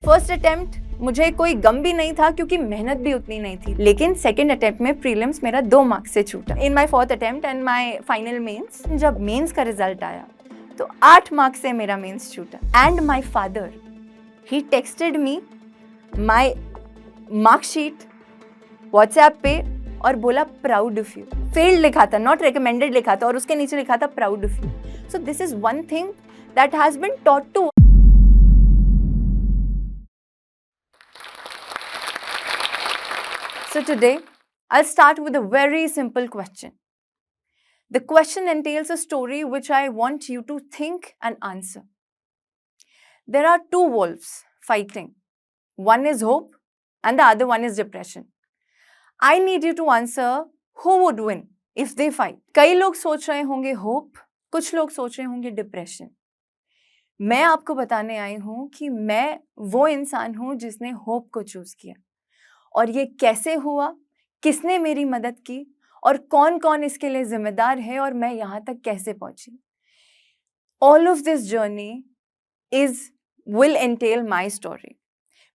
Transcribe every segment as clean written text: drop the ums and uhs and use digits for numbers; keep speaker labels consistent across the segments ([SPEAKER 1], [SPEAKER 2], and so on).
[SPEAKER 1] First attempt मुझे कोई गम भी नहीं था क्योंकि मेहनत भी उतनी नहीं थी, लेकिन सेकंड अटेम्प्ट में प्रीलिम्स मेरा 2 मार्क्स से छूटा। In my fourth attempt and my final mains, जब मेंस का रिजल्ट आया तो 8 मार्क्स से मेरा मेंस छूटा। And my father, he texted me my marksheet WhatsApp पे और बोला प्राउड ऑफ यू। फेल्ड लिखा था, नॉट रिकमेंडेड लिखा था, और उसके नीचे लिखा था proud of you. So this is one thing that has been taught to. So today, I'll start with a very simple question. The question entails a story which I want you to think and answer. There are two wolves fighting. One is hope and the other one is depression. I need you to answer who would win if they fight. कई लोग सोच रहे होंगे hope, कुछ लोग सोच रहे होंगे depression. मैं आपको बताने आई हूँ कि मैं वो इंसान हूँ जिसने hope को चूज किया। और ये कैसे हुआ, किसने मेरी मदद की और कौन कौन इसके लिए जिम्मेदार है और मैं यहाँ तक कैसे पहुंची। All of this journey will entail my story.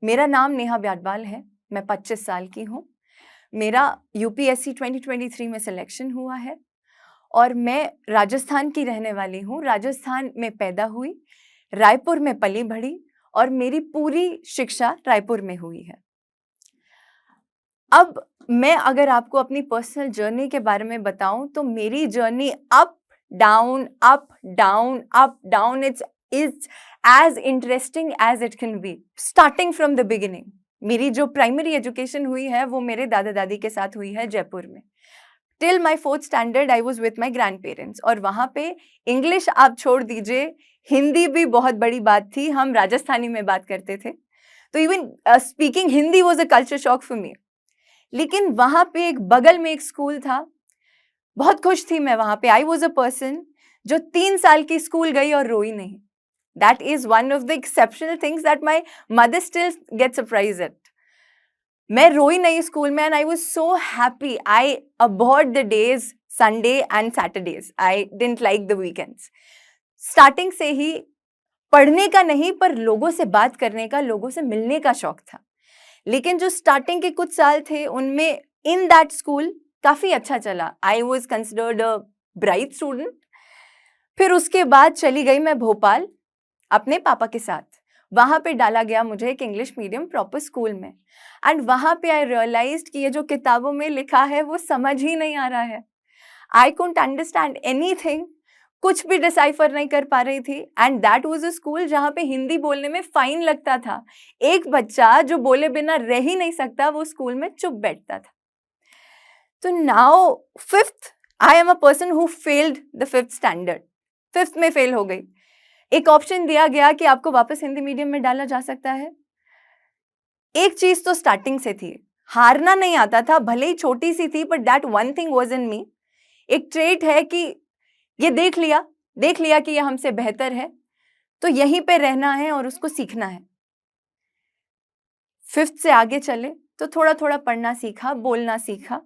[SPEAKER 1] मेरा नाम नेहा ब्याडवाल है, मैं 25 साल की हूँ। मेरा यूपीएससी 2023 में सिलेक्शन हुआ है और मैं राजस्थान की रहने वाली हूँ। राजस्थान में पैदा हुई, रायपुर में पली बढ़ी और मेरी पूरी शिक्षा रायपुर में हुई है। अब मैं अगर आपको अपनी पर्सनल जर्नी के बारे में बताऊं तो मेरी journey up down up down up down, it's as interesting as it can be. Starting from the beginning, मेरी जो प्राइमरी एजुकेशन हुई है वो मेरे दादा दादी के साथ हुई है जयपुर में। Till my 4th standard I was with my grand parents, और वहाँ पे इंग्लिश आप छोड़ दीजिए, हिंदी भी बहुत बड़ी बात थी। हम राजस्थानी में बात करते थे, तो even speaking Hindi was a culture shock for me. लेकिन वहां पे एक बगल में एक स्कूल था, बहुत खुश थी मैं वहां पे। आई वॉज अ पर्सन जो 3 साल की स्कूल गई और रोई नहीं। That is one of the exceptional things that my mother still get surprise at. मैं रोई नहीं स्कूल में, and I was so happy. I abhorred the days Sunday and Saturdays, I didn't like the weekends. Starting से ही पढ़ने का नहीं पर लोगों से बात करने का, लोगों से मिलने का शौक था। लेकिन जो स्टार्टिंग के कुछ साल थे उनमें इन दैट स्कूल काफी अच्छा चला। I was considered a bright student. फिर उसके बाद चली गई मैं भोपाल अपने पापा के साथ। वहां पे डाला गया मुझे एक इंग्लिश मीडियम प्रॉपर स्कूल में, एंड वहां पे आई रियलाइज्ड कि ये जो किताबों में लिखा है वो समझ ही नहीं आ रहा है। आई कुडंट अंडरस्टैंड एनीथिंग, कुछ भी डिसाइफर नहीं कर पा रही थी। And that was a school जहाँ पे हिंदी बोलने में फाइन लगता था। एक बच्चा जो बोले बिना रह ही नहीं सकता वो स्कूल में चुप बैठता था। तो now 5th, I am a person who failed the 5th standard. 5th में फेल हो गई। एक ऑप्शन दिया गया कि आपको वापस हिंदी मीडियम में डाला जा सकता है। एक चीज तो स्टार्टिंग से थी, हारना नहीं आता था, भले ही छोटी सी थी, but that one thing was in me. एक ट्रेट है कि ये देख लिया कि ये हमसे बेहतर है, तो यहीं पे रहना है और उसको सीखना है। 5th से आगे चले तो थोड़ा थोड़ा पढ़ना सीखा, बोलना सीखा।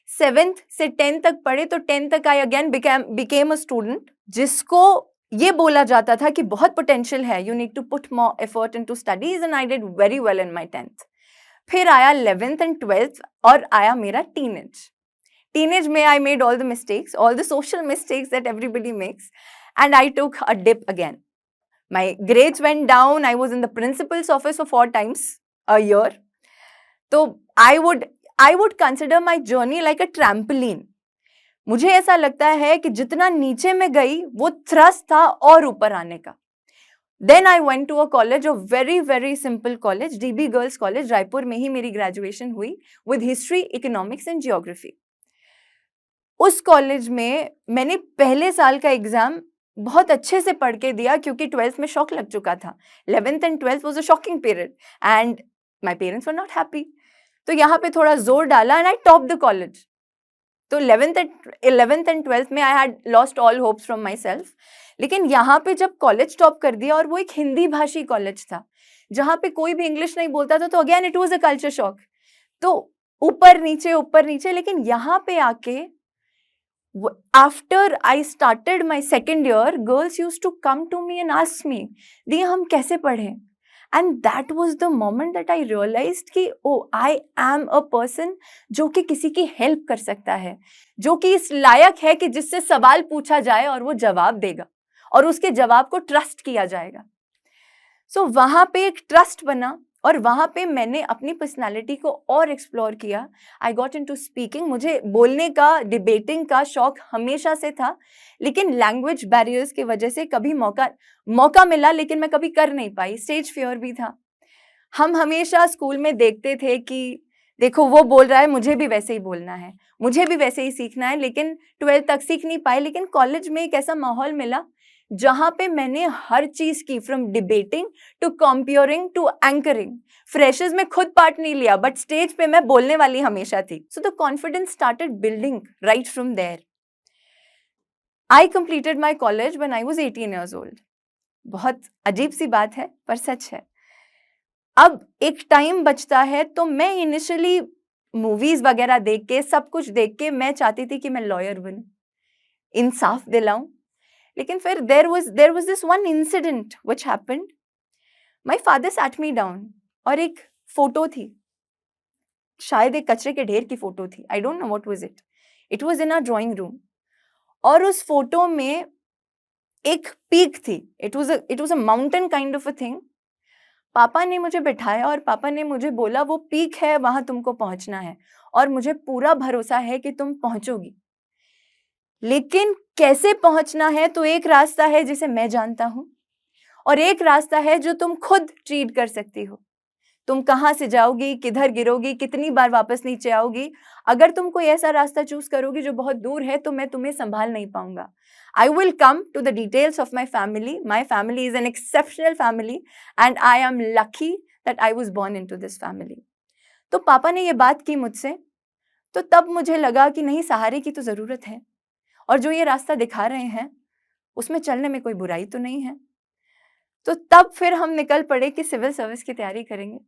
[SPEAKER 1] 7th से 10th तक पढ़े तो 10th तक I again became a student जिसको ये बोला जाता था कि बहुत पोटेंशियल है, you need to put more effort into studies, and I did very well in my 10th। फिर आया 11th एंड 12th और आया मेरा टीनेज में I made all the mistakes, all the social mistakes that everybody makes, and I took a dip again. My grades went down. I was in the principal's office for 4 times a year. So I would consider my journey like a trampoline. मुझे ऐसा लगता है कि जितना नीचे में गई वो थ्रस्ट था और ऊपर आने का। Then I went to a college, a very very simple college, DB Girls College, Raipur में ही मेरी ग्रेजुएशन हुई with history, economics and geography. उस कॉलेज में मैंने पहले साल का एग्जाम बहुत अच्छे से पढ़ के दिया क्योंकि 12th में शॉक लग चुका था। 11th and 12th was a shocking period and my parents were not happy. तो यहाँ पे थोड़ा जोर डाला and I top the college. तो 11th एंड 12th में I had lost all hopes from my self. लेकिन यहाँ पे जब कॉलेज टॉप कर दिया, और वो एक हिंदी भाषी कॉलेज था जहाँ पे कोई भी इंग्लिश नहीं बोलता था, तो again it was a culture shock. तो ऊपर नीचे, लेकिन यहाँ पे आके after I started my second year, girls used to come to me and ask me, दी हम कैसे पढ़ें? And that was the moment that I realised कि oh I am a person जो कि किसी की हेल्प कर सकता है, जो कि इस लायक है कि जिससे सवाल पूछा जाए और वो जवाब देगा और उसके जवाब को ट्रस्ट किया जाएगा। सो वहाँ पे एक ट्रस्ट बना और वहाँ पे मैंने अपनी पर्सनालिटी को और एक्सप्लोर किया। I got into speaking. मुझे बोलने का, डिबेटिंग का शौक हमेशा से था, लेकिन लैंग्वेज बैरियर्स की वजह से कभी मौका मिला लेकिन मैं कभी कर नहीं पाई। स्टेज फियर भी था। हम हमेशा स्कूल में देखते थे कि देखो वो बोल रहा है, मुझे भी वैसे ही बोलना है, मुझे भी वैसे ही सीखना है, लेकिन 12th तक सीख नहीं पाए। लेकिन कॉलेज में एक ऐसा माहौल मिला जहाँ पे मैंने हर चीज की, from debating to compering to anchoring. Freshers में खुद पार्ट नहीं लिया, बट स्टेज पे मैं बोलने वाली हमेशा थी। So the confidence started building right from there. I completed my college when I was 18 years old। बहुत अजीब सी बात है पर सच है। अब एक टाइम बचता है तो मैं इनिशियली मूवीज वगैरह देख के, सब कुछ देख के मैं चाहती थी कि मैं लॉयर बनूं, इंसाफ दिलाऊं। लेकिन फिर there was this one incident which happened. My father sat me down और एक फोटो थी, शायद एक कचरे के ढेर की फोटो थी। I don't know what was it. It was in a drawing room और उस फोटो में एक पीक थी। It was a mountain kind of a thing. पापा ने मुझे बिठाया और पापा ने मुझे बोला वो पीक है, वहां तुमको पहुंचना है और मुझे पूरा भरोसा है कि तुम पहुंचोगी। लेकिन कैसे पहुंचना है, तो एक रास्ता है जिसे मैं जानता हूं और एक रास्ता है जो तुम खुद ट्रीट कर सकती हो। तुम कहां से जाओगी, किधर गिरोगी, कितनी बार वापस नीचे आओगी। अगर तुम कोई ऐसा रास्ता चूज करोगी जो बहुत दूर है तो मैं तुम्हें संभाल नहीं पाऊंगा। I will come to the details of my family. My family is an exceptional family and I am lucky that I was born into this family. तो पापा ने ये बात की मुझसे, तो तब मुझे लगा कि नहीं, सहारे की तो जरूरत है और जो ये रास्ता दिखा रहे हैं उसमें चलने में कोई बुराई तो नहीं है। तो तब फिर हम निकल पड़े कि सिविल सर्विस की तैयारी करेंगे।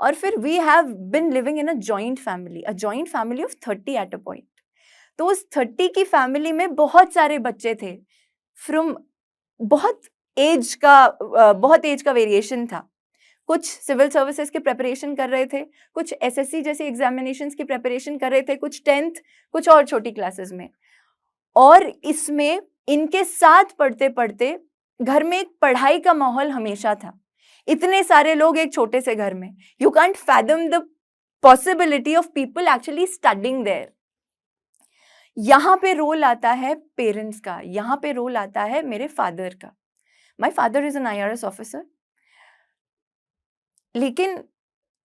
[SPEAKER 1] और फिर we have been living in a joint family of 30 at a point. तो उस 30 की फैमिली में बहुत सारे बच्चे थे, फ्रॉम बहुत बहुत एज का वेरिएशन था। कुछ सिविल सर्विसेज की प्रिपरेशन कर रहे थे, कुछ एसएससी जैसे एग्जामिनेशंस की प्रिपरेशन कर रहे थे, कुछ 10th, कुछ और छोटी क्लासेस में। और इसमें इनके साथ पढ़ते पढ़ते घर में एक पढ़ाई का माहौल हमेशा था। इतने सारे लोग एक छोटे से घर में, you can't fathom the possibility of people actually studying there. यहां पे रोल आता है पेरेंट्स का, यहां पे रोल आता है मेरे फादर का। My father is an IRS officer. लेकिन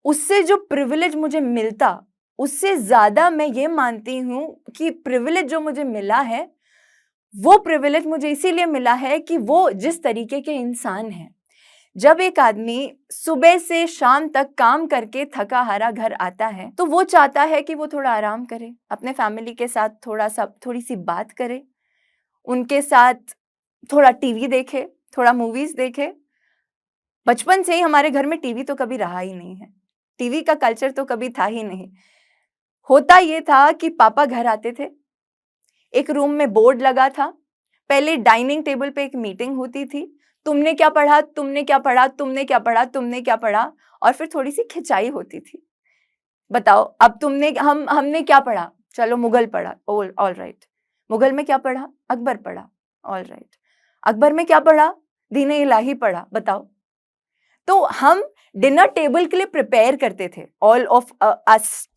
[SPEAKER 1] उससे जो प्रिविलेज मुझे मिलता, उससे ज्यादा मैं ये मानती हूं कि प्रिविलेज जो मुझे मिला है, वो प्रिविलेज मुझे इसीलिए मिला है कि वो जिस तरीके के इंसान हैं। जब एक आदमी सुबह से शाम तक काम करके थका हारा घर आता है तो वो चाहता है कि वो थोड़ा आराम करे, अपने फैमिली के साथ थोड़ी सी बात करे, उनके साथ थोड़ा टीवी देखे, थोड़ा मूवीज देखे। बचपन से ही हमारे घर में टीवी तो कभी रहा ही नहीं है, टीवी का कल्चर तो कभी था ही नहीं। होता ये था कि पापा घर आते थे, एक रूम में बोर्ड लगा था, पहले डाइनिंग टेबल पे एक मीटिंग होती थी, तुमने क्या पढ़ा, तुमने क्या पढ़ा, तुमने क्या पढ़ा, तुमने क्या पढ़ा, और फिर थोड़ी सी खिंचाई होती थी। बताओ अब हमने क्या पढ़ा, चलो मुगल पढ़ा, ऑल राइट। मुगल में क्या पढ़ा, अकबर पढ़ा, ऑल राइट। अकबर में क्या पढ़ा, दीन इलाही पढ़ा, बताओ। तो हम डिनर टेबल के लिए प्रिपेयर करते थे, all of us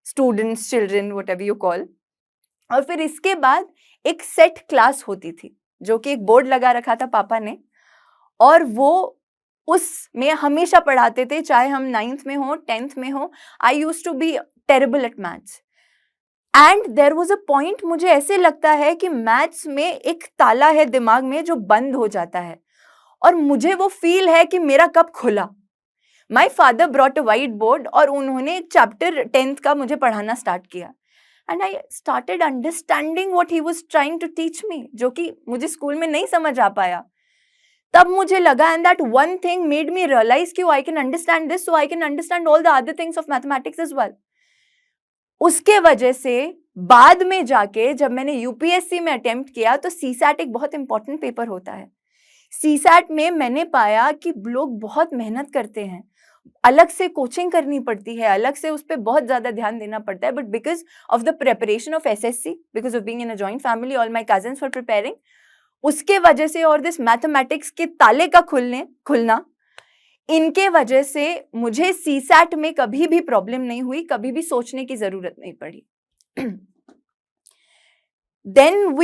[SPEAKER 1] students, children, whatever you call. और फिर इसके बाद एक सेट क्लास होती थी जो कि एक बोर्ड लगा रखा था पापा ने, और वो उसमें हमेशा पढ़ाते थे, चाहे हम 9th में हो, 10th में हो। I used to be terrible at maths and there was a point, मुझे ऐसे लगता है कि मैथ्स में एक ताला है दिमाग में जो बंद हो जाता है, और मुझे वो फील है कि मेरा कब खुला। My father brought a whiteboard और उन्होंने चैप्टर 10th का मुझे पढ़ाना स्टार्ट किया and I started understanding what he was trying to teach me, जो कि मुझे स्कूल में नहीं समझ आ पाया। तब मुझे लगा, and that one thing made me realise कि I can understand this, so I can understand all the other things of mathematics as well. उसके वजह से बाद में जाके जब मैंने यूपीएससी में अटेम्प्ट किया तो सीसैट एक बहुत इंपॉर्टेंट पेपर होता है। सीसैट में मैंने पाया कि लोग बहुत मेहनत करते हैं, अलग से कोचिंग करनी पड़ती है, अलग से उस पर बहुत ज़्यादा ध्यान देना पड़ता है, but because of the preparation of SSC, because of being in a joint family, all my cousins for preparing, उसके वजह से और दिस मैथमेटिक्स के ताले का खुलना, इनके वजह से मुझे सीसैट में कभी भी प्रॉब्लम नहीं हुई, कभी भी सोचने की जरूरत नहीं पड़ी. Then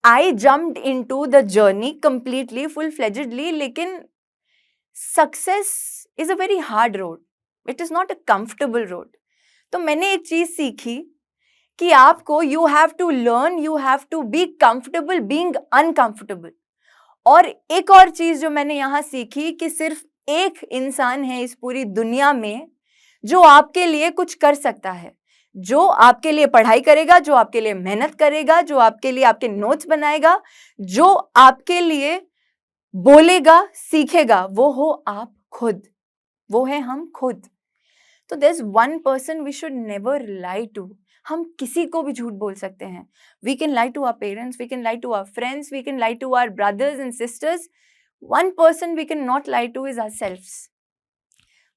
[SPEAKER 1] I jumped into the journey completely, full-fledgedly, लेकिन success is a very hard road. It is not a comfortable road. तो मैंने एक चीज सीखी कि आपको you have to learn, you have to be comfortable being uncomfortable. और एक और चीज जो मैंने यहाँ सीखी कि सिर्फ एक इंसान है इस पूरी दुनिया में जो आपके लिए कुछ कर सकता है, जो आपके लिए पढ़ाई करेगा, जो आपके लिए मेहनत करेगा, जो आपके लिए आपके नोट्स बनाएगा, जो आपके लिए बोलेगा, सीखेगा, वो हो आप खुद, वो है हम खुद. तो there is one person we should never lie to. हम किसी को भी झूठ बोल सकते हैं. We can lie to our parents, we can lie to our friends, we can lie to our brothers and sisters. One person we cannot lie to is ourselves.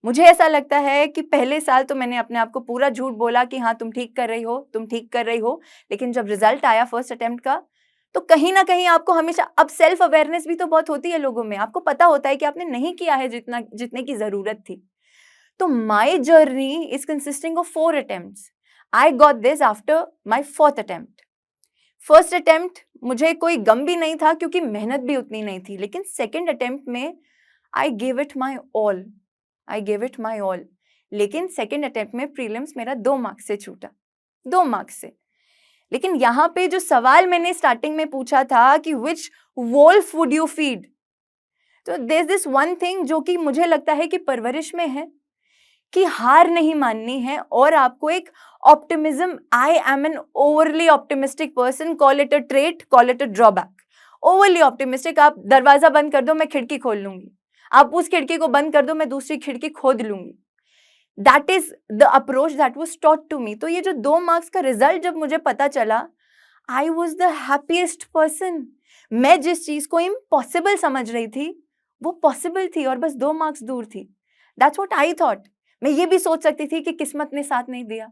[SPEAKER 1] मुझे ऐसा लगता है कि पहले साल तो मैंने अपने आप को पूरा झूठ बोला कि हाँ तुम ठीक कर रही हो, तुम ठीक कर रही हो, लेकिन जब रिजल्ट आया फर्स्ट अटेम्प्ट का, तो कहीं ना कहीं आपको हमेशा, अब सेल्फ अवेयरनेस भी तो बहुत होती है लोगों में, आपको पता होता है कि आपने नहीं किया है जितने की जरूरत थी. तो my journey is consisting of 4 attempts. I got this after my 4th attempt. First attempt मुझे कोई गम भी नहीं था क्योंकि मेहनत भी उतनी नहीं थी, लेकिन सेकेंड अटेम्प्ट में I give it my all, I give it my all. लेकिन सेकेंड अटेम्प्ट में प्रीलिम्स मेरा 2 मार्क्स से छूटा, 2 मार्क्स से. लेकिन यहाँ पे जो सवाल मैंने स्टार्टिंग में पूछा था कि which wolf would you feed, तो there is this one thing जो कि मुझे लगता है कि परवरिश में है कि हार नहीं माननी है और आपको एक optimism, I am an overly optimistic person, call it a trait, call it a drawback. Overly optimistic. आप दरवाजा बंद कर दो मैं खिड़की खोल लूंगी, आप उस खिड़की को बंद कर दो मैं दूसरी खिड़की खोद लूंगी. That is the approach that was taught to me. तो ये जो 2 मार्क्स का रिजल्ट जब मुझे पता चला, I was the happiest person. मैं जिस चीज को इम्पॉसिबल समझ रही थी वो पॉसिबल थी और बस 2 मार्क्स दूर थी. That's what I thought. मैं ये भी सोच सकती थी कि किस्मत ने साथ नहीं दिया,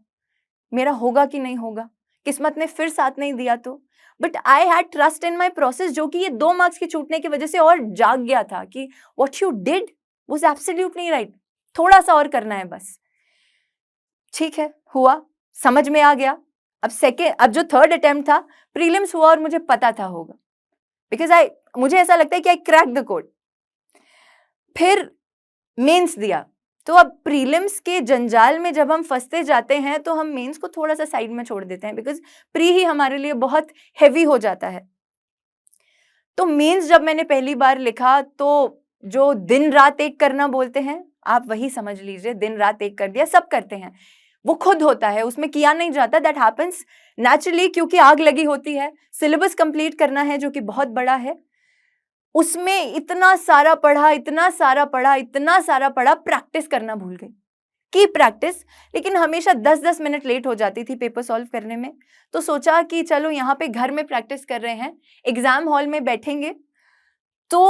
[SPEAKER 1] मेरा होगा कि नहीं होगा, किस्मत ने फिर साथ नहीं दिया तो. But I had trust in my process, जो कि ये 2 मार्क्स की छूटने की वजह से और जाग गया था कि what you did was absolutely right, थोड़ा सा और करना है बस. ठीक है, हुआ, समझ में आ गया. अब जो थर्ड अटेम्प्ट था, प्रीलिम्स हुआ और मुझे पता था होगा, बिकॉज मुझे ऐसा लगता है कि आई क्रैक द कोड. फिर मेंस दिया. तो अब प्रीलिम्स के जंजाल में जब हम फंसते जाते हैं तो हम मेंस को थोड़ा सा साइड में छोड़ देते हैं, बिकॉज प्री ही हमारे लिए बहुत हेवी हो जाता है. तो मेंस जब मैंने पहली बार लिखा तो जो दिन रात एक करना बोलते हैं, आप वही समझ लीजिए, दिन रात एक कर दिया. सब करते हैं, वो खुद होता है, उसमें किया नहीं जाता. दैट हैपेंस नेचुरली, क्योंकि आग लगी होती है, सिलेबस कंप्लीट करना है जो कि बहुत बड़ा है. उसमें इतना सारा पढ़ा, इतना सारा पढ़ा, इतना सारा पढ़ा, प्रैक्टिस करना भूल गई की प्रैक्टिस. लेकिन हमेशा 10-10 मिनट लेट हो जाती थी पेपर सॉल्व करने में. तो सोचा कि चलो यहाँ पे घर में प्रैक्टिस कर रहे हैं, एग्जाम हॉल में बैठेंगे तो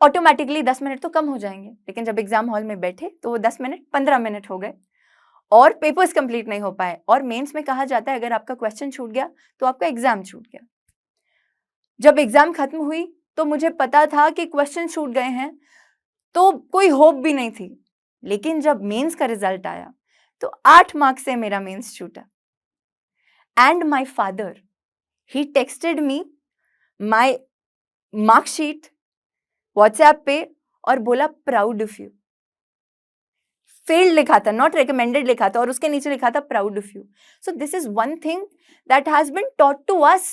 [SPEAKER 1] ऑटोमेटिकली 10 मिनट तो कम हो जाएंगे. लेकिन जब एग्जाम हॉल में बैठे तो वो 10 मिनट 15 मिनट हो गए और पेपर्स कंप्लीट नहीं हो पाए. और मेंस में कहा जाता है अगर आपका क्वेश्चन छूट गया तो आपका एग्जाम छूट गया. जब एग्जाम खत्म हुई तो मुझे पता था कि क्वेश्चन छूट गए हैं, तो कोई होप भी नहीं थी. लेकिन जब मेंस का रिजल्ट आया तो 8 मार्क्स से मेरा मेंस छूटा. And my father, he texted me my marksheet WhatsApp पे और बोला प्राउड ऑफ यू. फेल्ड लिखा था, नॉट रिकमेंडेड लिखा था, और उसके नीचे लिखा था proud of you. So this is one thing that has been taught to us.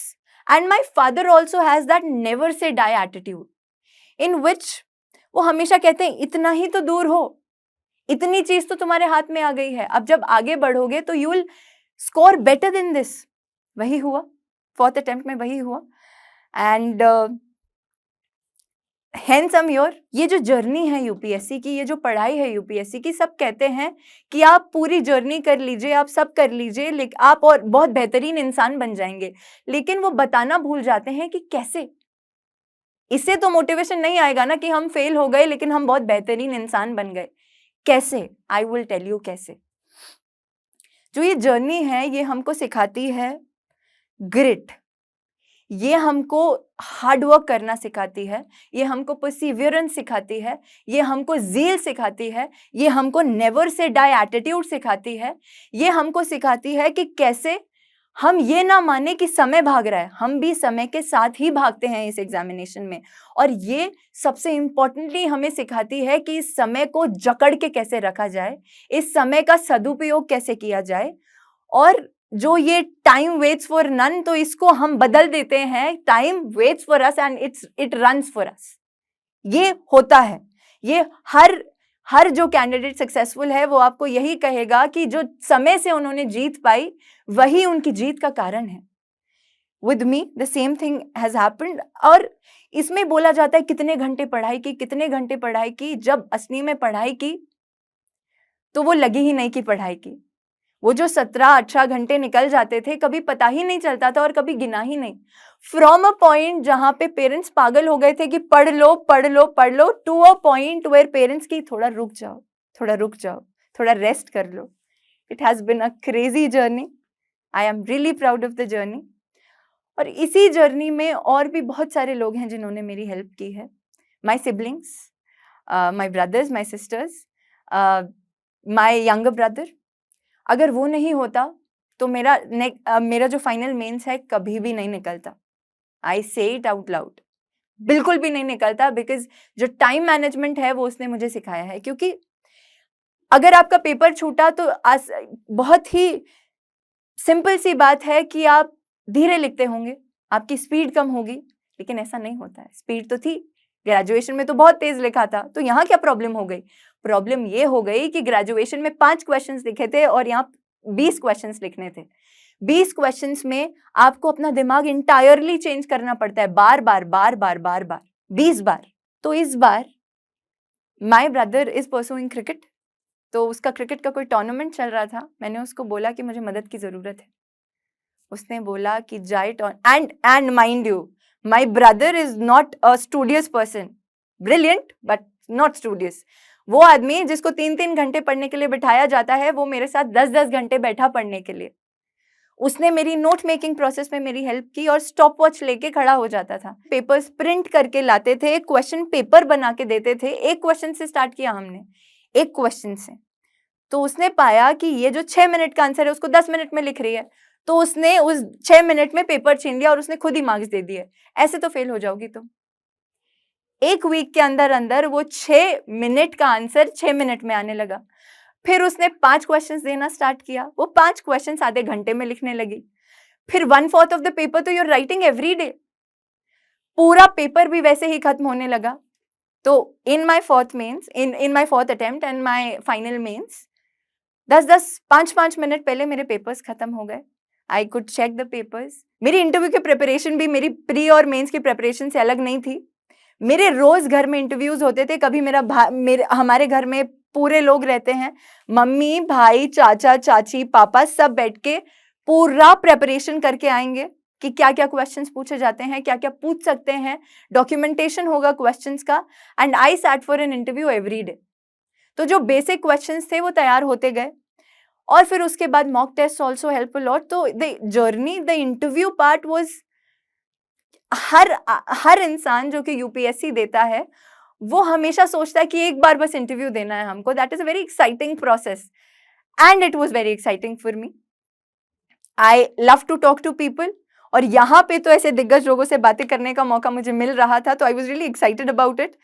[SPEAKER 1] And my father also has that never say die attitude, in which वो हमेशा कहते हैं इतना ही तो दूर हो, इतनी चीज तो तुम्हारे हाथ में आ गई है, अब जब आगे बढ़ोगे तो you will score better than this. वही हुआ, 4th अटेम्प्ट में वही हुआ. And hence I'm here. ये जो जर्नी है यूपीएससी की, ये जो पढ़ाई है यूपीएससी की, सब कहते हैं कि आप पूरी जर्नी कर लीजिए, आप सब कर लीजिए, लेकिन आप और बहुत बेहतरीन इंसान बन जाएंगे. लेकिन वो बताना भूल जाते हैं कि कैसे. इससे तो मोटिवेशन नहीं आएगा ना कि हम फेल हो गए लेकिन हम बहुत बेहतरीन इंसान बन गए। कैसे? आई विल टेल यू कैसे। जो ये जर्नी है ये हमको सिखाती है ग्रिट, ये हमको हार्ड वर्क करना सिखाती है, ये हमको परसिवियरेंस सिखाती है, ये हमको ज़ील सिखाती है, ये हमको नेवर से डाई एटीट्यूड सिखाती है, ये हमको सिखाती है कि कैसे हम ये ना माने कि समय भाग रहा है, हम भी समय के साथ ही भागते हैं इस एग्जामिनेशन में। और ये सबसे इम्पोर्टेंटली हमें सिखाती है कि इस समय को जकड़ के कैसे रखा जाए, इस समय का सदुपयोग कैसे किया जाए। और जो ये टाइम वेट्स फॉर नन, तो इसको हम बदल देते हैं, time waits for us and it runs for us. ये होता है, ये हर जो कैंडिडेट सक्सेसफुल है वो आपको यही कहेगा कि जो समय से उन्होंने जीत पाई वही उनकी जीत का कारण है। With me the same thing has happened. और इसमें बोला जाता है कितने घंटे पढ़ाई की, कितने घंटे पढ़ाई की, जब असली में पढ़ाई की तो वो लगी ही नहीं कि पढ़ाई की। वो जो 17-18 घंटे निकल जाते थे कभी पता ही नहीं चलता था और कभी गिना ही नहीं। फ्रॉम अ पॉइंट जहां पे पेरेंट्स पागल हो गए थे कि पढ़ लो पढ़ लो पढ़ लो, to a point where parents की थोड़ा रुक जाओ, थोड़ा रुक जाओ, थोड़ा रेस्ट कर लो। It has been a crazy journey. I am really proud of the journey. और इसी जर्नी में और भी बहुत सारे लोग हैं जिन्होंने मेरी हेल्प की है। My siblings, my brothers, my sisters, my younger brother. अगर वो नहीं होता तो मेरा जो फाइनल मेंस है कभी भी नहीं निकलता। आई से इट आउट लाउड, बिल्कुल भी नहीं निकलता। बिकॉज जो टाइम मैनेजमेंट है वो उसने मुझे सिखाया है। क्योंकि अगर आपका पेपर छूटा तो बहुत ही सिंपल सी बात है कि आप धीरे लिखते होंगे, आपकी स्पीड कम होगी, लेकिन ऐसा नहीं होता है। स्पीड तो थी, ग्रेजुएशन में तो बहुत तेज लिखा था। तो यहाँ क्या प्रॉब्लम हो गई? प्रॉब्लम ये हो गई कि ग्रेजुएशन में 5 क्वेश्चंस लिखे थे और यहाँ 20 क्वेश्चंस लिखने थे। 20 क्वेश्चंस में आपको अपना दिमाग इंटायरली चेंज करना पड़ता है, बार बार बार बार बार बार 20 बार। तो इस बार my brother is pursuing cricket, तो उसका क्रिकेट का कोई टूर्नामेंट चल रहा था। मैंने उसको बोला कि मुझे मदद की जरूरत है। उसने बोला कि जाइट on and mind you, my brother is not a studious person, brilliant but not studious. वो आदमी जिसको 3-3 घंटे पढ़ने के लिए बिठाया जाता है वो मेरे साथ 10-10 घंटे बैठा पढ़ने के लिए। उसने मेरी नोट मेकिंग प्रोसेस में मेरी हेल्प की और स्टॉप वॉच लेके खड़ा हो जाता था। पेपर्स प्रिंट करके लाते थे, क्वेश्चन पेपर बना के देते थे। एक क्वेश्चन से स्टार्ट किया हमने, एक क्वेश्चन से। तो उसने पाया कि ये जो 6 मिनट का आंसर है उसको 10 मिनट में लिख रही है, तो उसने उस 6 मिनट में पेपर छीन लिया और उसने खुद ही मार्क्स दे दिए। ऐसे तो फेल हो जाओगी तुम। एक वीक के अंदर अंदर वो 6 मिनट का आंसर 6 मिनट में आने लगा। फिर उसने 5 क्वेश्चंस देना स्टार्ट किया, वो 5 क्वेश्चंस आधे घंटे में लिखने लगी। फिर 1/4 ऑफ द पेपर तो यूर राइटिंग एवरी डे, पूरा पेपर भी वैसे ही खत्म होने लगा। तो in my fourth attempt and my final mains 10-10, 5-5 minute पहले मेरे पेपर्स खत्म हो गए। I could check the papers. मेरी इंटरव्यू की प्रिपरेशन भी मेरी प्री और मेंस की प्रिपरेशन से अलग नहीं थी। मेरे रोज घर में इंटरव्यूज होते थे। कभी हमारे घर में पूरे लोग रहते हैं, मम्मी, भाई, चाचा, चाची, पापा, सब बैठ के पूरा प्रिपरेशन करके आएंगे कि क्या क्या क्वेश्चंस पूछे जाते हैं, क्या क्या पूछ सकते हैं, डॉक्यूमेंटेशन होगा क्वेश्चंस का। And I sat for an interview every day. तो जो बेसिक क्वेश्चंस थे वो तैयार होते गए और फिर उसके बाद mock test also help a lot. तो the journey, the interview part was, हर इंसान जो कि यूपीएससी देता है वो हमेशा सोचता है कि एक बार बस इंटरव्यू देना है हमको। That is a very exciting process and it was very exciting for me. I love to talk to people और यहाँ पे तो ऐसे दिग्गज लोगों से बातें करने का मौका मुझे मिल रहा था, तो I was really excited about it.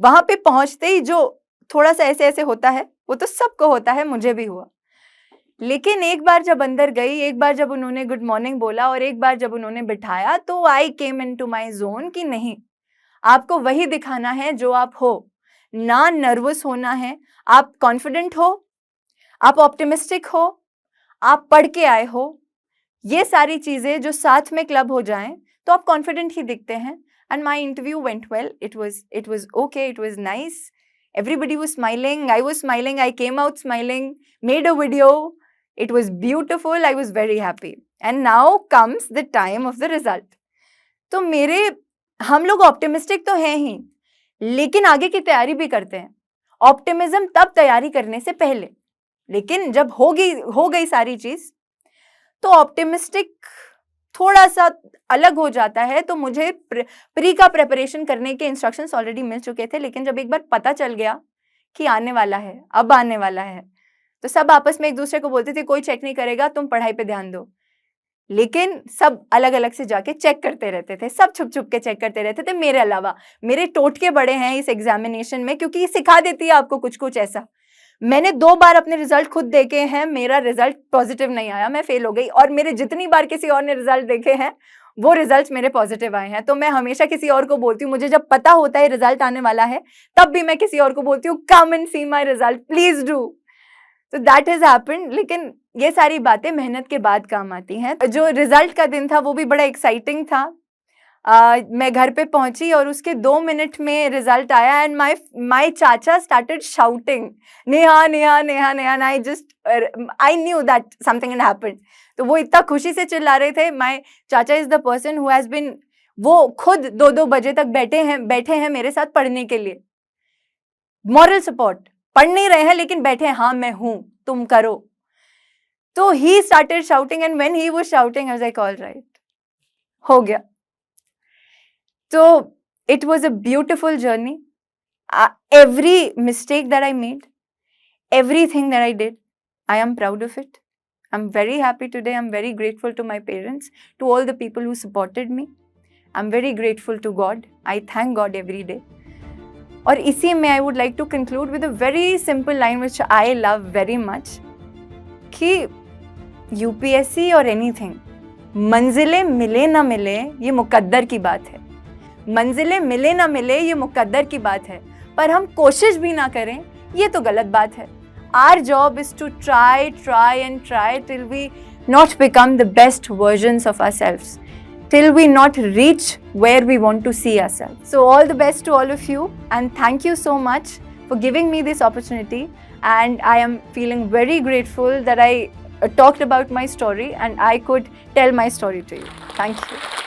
[SPEAKER 1] वहां पे पहुंचते ही जो थोड़ा सा ऐसे ऐसे होता है वो तो सबको होता है, मुझे भी हुआ। लेकिन एक बार जब अंदर गई, एक बार जब उन्होंने गुड मॉर्निंग बोला और एक बार जब उन्होंने बिठाया, तो आई केम इनटू माय जोन कि नहीं, आपको वही दिखाना है जो आप हो, ना नर्वस होना है। आप कॉन्फिडेंट हो, आप ऑप्टिमिस्टिक हो, आप पढ़ के आए हो, ये सारी चीजें जो साथ में क्लब हो जाएं तो आप कॉन्फिडेंट ही दिखते हैं। And my interview went well, it was okay, it was nice, everybody was smiling, I was smiling, I came out smiling, made a video, it was beautiful, I was very happy. And now comes the time of the result. तो मेरे हम लोग optimistic तो हैं ही, लेकिन आगे की तैयारी भी करते हैं। ऑप्टिमिज्म तब तैयारी करने से पहले, लेकिन जब हो गई सारी चीज तो ऑप्टिमिस्टिक थोड़ा सा अलग हो जाता है। तो मुझे प्री का प्रेपरेशन करने के इंस्ट्रक्शंस ऑलरेडी मिल चुके थे, लेकिन जब एक बार पता चल गया कि आने वाला है, अब आने वाला है, तो सब आपस में एक दूसरे को बोलते थे कोई चेक नहीं करेगा, तुम पढ़ाई पे ध्यान दो। लेकिन सब अलग अलग से जाके चेक करते रहते थे, सब छुप छुप के चेक करते रहते थे, मेरे अलावा। मेरे टोटके बड़े हैं इस एग्जामिनेशन में, क्योंकि ये सिखा देती है आपको कुछ कुछ ऐसा। मैंने 2 बार अपने रिजल्ट खुद देखे हैं, मेरा रिजल्ट पॉजिटिव नहीं आया, मैं फेल हो गई। और मेरे जितनी बार किसी और ने रिजल्ट देखे हैं वो रिजल्ट्स मेरे पॉजिटिव आए हैं। तो मैं हमेशा किसी और को बोलती हूँ, मुझे जब पता होता है रिजल्ट आने वाला है, तब भी मैं किसी और को बोलती हूँ come and see my result, please do. तो दैट हैज हैपेंड। लेकिन ये सारी बातें मेहनत के बाद काम आती हैं। जो रिजल्ट का दिन था वो भी बड़ा एक्साइटिंग था। मैं घर पे पहुंची और उसके 2 मिनट में रिजल्ट आया एंड माय चाचा started shouting, Neha Neha Neha Neha, and I knew that something had happened. तो वो इतना खुशी से चिल्ला रहे थे। माय चाचा is the person who has been, वो खुद 2-2 बजे तक बैठे हैं मेरे साथ पढ़ने के लिए, मॉरल सपोर्ट। पढ़ नहीं रहे हैं लेकिन बैठे हैं, हाँ मैं हूं, तुम करो। तो he started shouting and when he was shouting I was like all right, हो गया। So it was a beautiful journey. Every mistake that I made, everything that I did, I am proud of it. I'm very happy today. I'm very grateful to my parents, to all the people who supported me. I'm very grateful to God. I thank God every day. और इसी में I would like to conclude with a very simple line which I love very much, कि UPSC और anything, मंजिलें मिले ना मिले ये मुकद्दर की बात है। मंजिलें मिले ना मिले ये मुकद्दर की बात है, पर हम कोशिश भी ना करें ये तो गलत बात है। Our job is to try till we not become the best versions of ourselves, till we not reach where we want to see ourselves. So all the best to all of you, and thank you so much for giving me this opportunity, and I am feeling very grateful that I talked about my story and I could tell my story to you. Thank you.